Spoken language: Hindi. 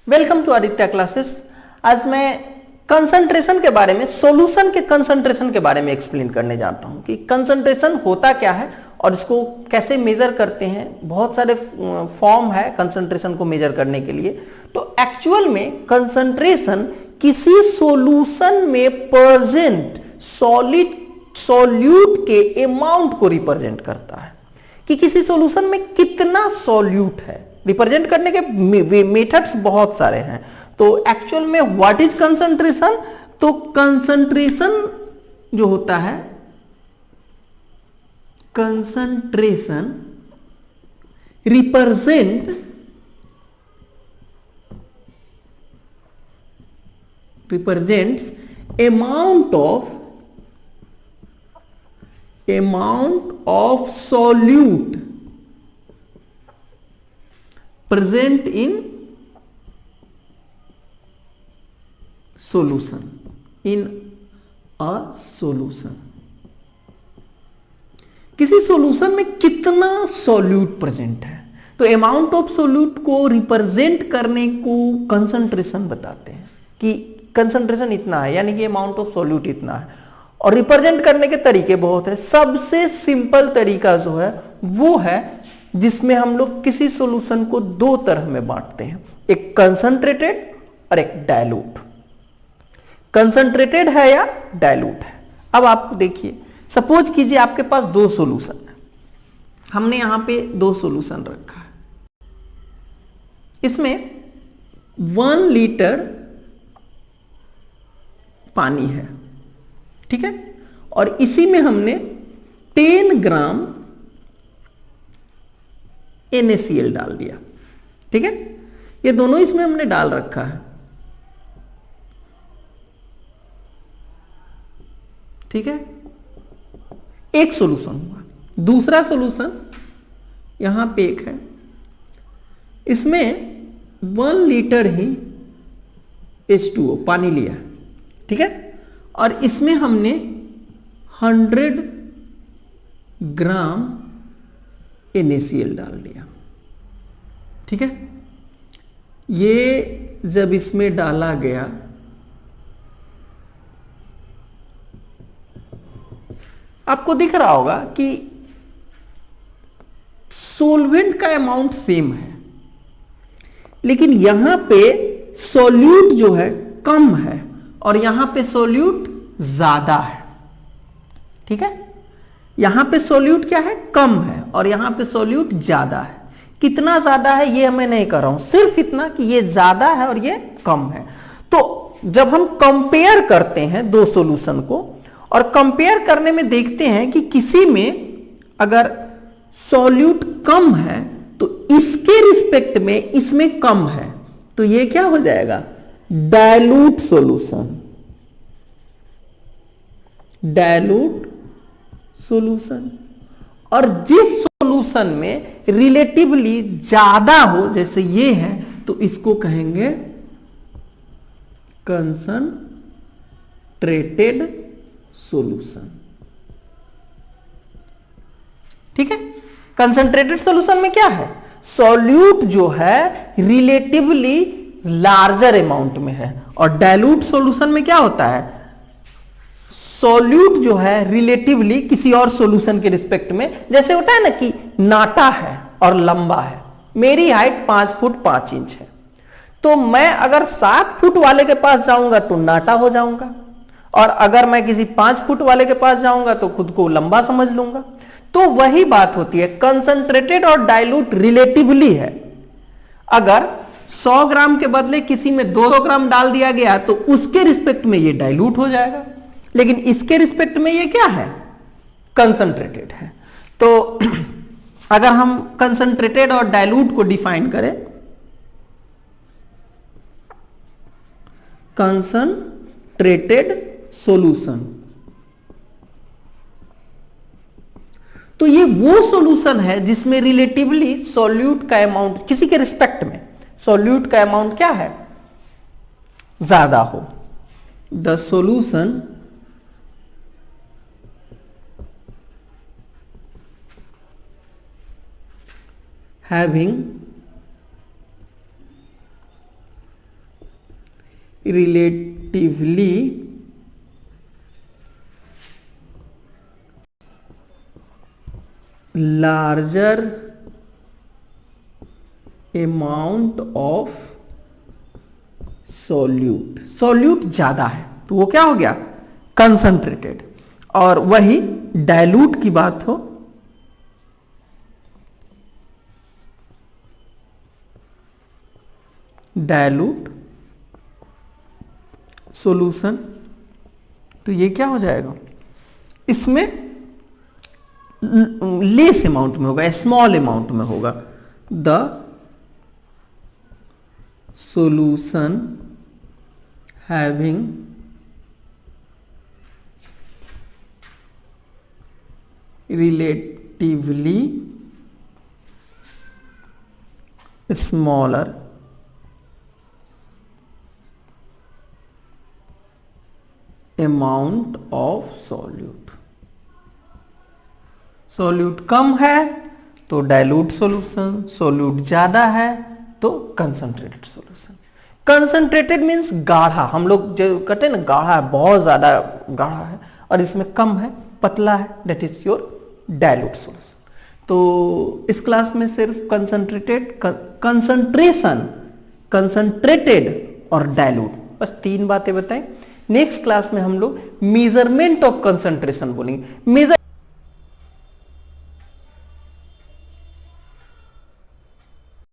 Welcome to Aditya classes. आज मैं कंसंट्रेशन के बारे में, सॉल्यूशन के कंसंट्रेशन के बारे में एक्सप्लेन करने जाता हूं कि कंसंट्रेशन होता क्या है और इसको कैसे मेजर करते हैं। बहुत सारे फॉर्म है कंसंट्रेशन को मेजर करने के लिए। तो एक्चुअल में कंसंट्रेशन किसी सॉल्यूशन में प्रेजेंट सॉल्यूट के अमाउंट को रिप्रेजेंट करता है कि किसी सॉल्यूशन में कितना सॉल्यूट है। रिप्रेजेंट करने के मेथड्स बहुत सारे हैं। तो एक्चुअल में व्हाट इज कंसंट्रेशन? तो कंसंट्रेशन जो होता है, concentration represents amount of solute present in solution, in a solution। किसी सॉल्यूशन में कितना सॉल्यूट प्रेजेंट है, तो अमाउंट ऑफ सॉल्यूट को रिप्रेजेंट करने को कंसंट्रेशन बताते हैं कि कंसंट्रेशन इतना है, यानी कि अमाउंट ऑफ सॉल्यूट इतना है। और रिप्रेजेंट करने के तरीके बहुत है। सबसे सिंपल तरीका जो है वो है जिसमें हम लोग किसी सॉल्यूशन को दो तरह में बांटते हैं, एक कंसंट्रेटेड और एक डाइल्यूट। कंसंट्रेटेड है या डाइल्यूट है। अब आप देखिए, सपोज कीजिए आपके पास दो सॉल्यूशन है। हमने यहां पे दो सॉल्यूशन रखा है। इसमें 1 लीटर पानी है, ठीक है, और इसी में हमने 10 ग्राम NaCl डाल दिया, ठीक है। ये दोनों इसमें हमने डाल रखा है, ठीक है। एक सॉल्यूशन हुआ। दूसरा सॉल्यूशन यहां पे एक है, इसमें 1 लीटर ही H2O पानी लिया, ठीक है, और इसमें हमने 100 ग्राम NaCl डाल दिया, ठीक है। ये जब इसमें डाला गया आपको दिख रहा होगा कि सोलवेंट का अमाउंट सेम है, लेकिन यहां पे सॉल्यूट जो है कम है और यहां पे सॉल्यूट ज्यादा है, ठीक है। यहां पे सॉल्यूट क्या है, कम है, और यहां पे सॉल्यूट ज्यादा है। कितना ज्यादा है ये मैं नहीं कर रहा हूं, सिर्फ इतना कि ये ज्यादा है और ये कम है। तो जब हम कंपेयर करते हैं दो सॉल्यूशन को, और कंपेयर करने में देखते हैं कि किसी में अगर सॉल्यूट कम है तो इसके रिस्पेक्ट में इसमें कम है, तो ये क्या हो जाएगा, डाइल्यूट सॉल्यूशन। Dilute solution. और जिस सॉल्यूशन में रिलेटिवली ज्यादा हो, जैसे ये है, तो इसको कहेंगे कंसंट्रेटेड सॉल्यूशन, ठीक है। कंसंट्रेटेड सॉल्यूशन में क्या है, सॉल्यूट जो है रिलेटिवली लार्जर अमाउंट में है, और डाइल्यूट सॉल्यूशन में क्या होता है, सॉल्यूट जो है रिलेटिवली किसी और सॉल्यूशन के रिस्पेक्ट में, जैसे होता है ना कि नाटा है और लंबा है। मेरी हाइट 5 फुट 5 इंच है, तो मैं अगर 7 फुट वाले के पास जाऊंगा तो नाटा हो जाऊंगा, और अगर मैं किसी 5 फुट वाले के पास जाऊंगा तो खुद को लंबा समझ लूंगा। तो वही बात होती है, कंसंट्रेटेड और डाइल्यूट रिलेटिवली है। अगर 100 ग्राम के बदले किसी में 200 ग्राम डाल दिया गया तो उसके रिस्पेक्ट में ये डाइल्यूट हो जाएगा, लेकिन इसके रिस्पेक्ट में ये क्या है, कंसंट्रेटेड है। तो अगर हम कंसंट्रेटेड और डाइल्यूट को डिफाइन करें, कंसंट्रेटेड सॉल्यूशन, तो ये वो सॉल्यूशन है जिसमें रिलेटिवली सॉल्यूट का अमाउंट, किसी के रिस्पेक्ट में सॉल्यूट का अमाउंट क्या है, ज्यादा हो। The solution having relatively larger amount of solute, solute ज्यादा है तो वो क्या हो गया, कंसंट्रेटेड। और वही डाइल्यूट की बात हो, डाइल्यूट सॉल्यूशन, तो ये क्या हो जाएगा, इसमें लेस अमाउंट में होगा, स्मॉल अमाउंट में होगा। The solution having relatively smaller amount of solute, solute कम है तो डाइल्यूट सॉल्यूशन, सॉल्यूट ज्यादा है तो कंसंट्रेटेड सॉल्यूशन। कंसंट्रेटेड मींस गाढ़ा, हम लोग जो कहते हैं ना गाढ़ा है, बहुत ज्यादा गाढ़ा है, और इसमें कम है, पतला है, that is your dilute solution. तो इस क्लास में सिर्फ कंसंट्रेटेड, कंसंट्रेशन, कंसंट्रेटेड और डाइल्यूट, बस 3 बातें बताएं। नेक्स्ट क्लास में हम लोग मेजरमेंट ऑफ कंसंट्रेशन बोलेंगे। मेजर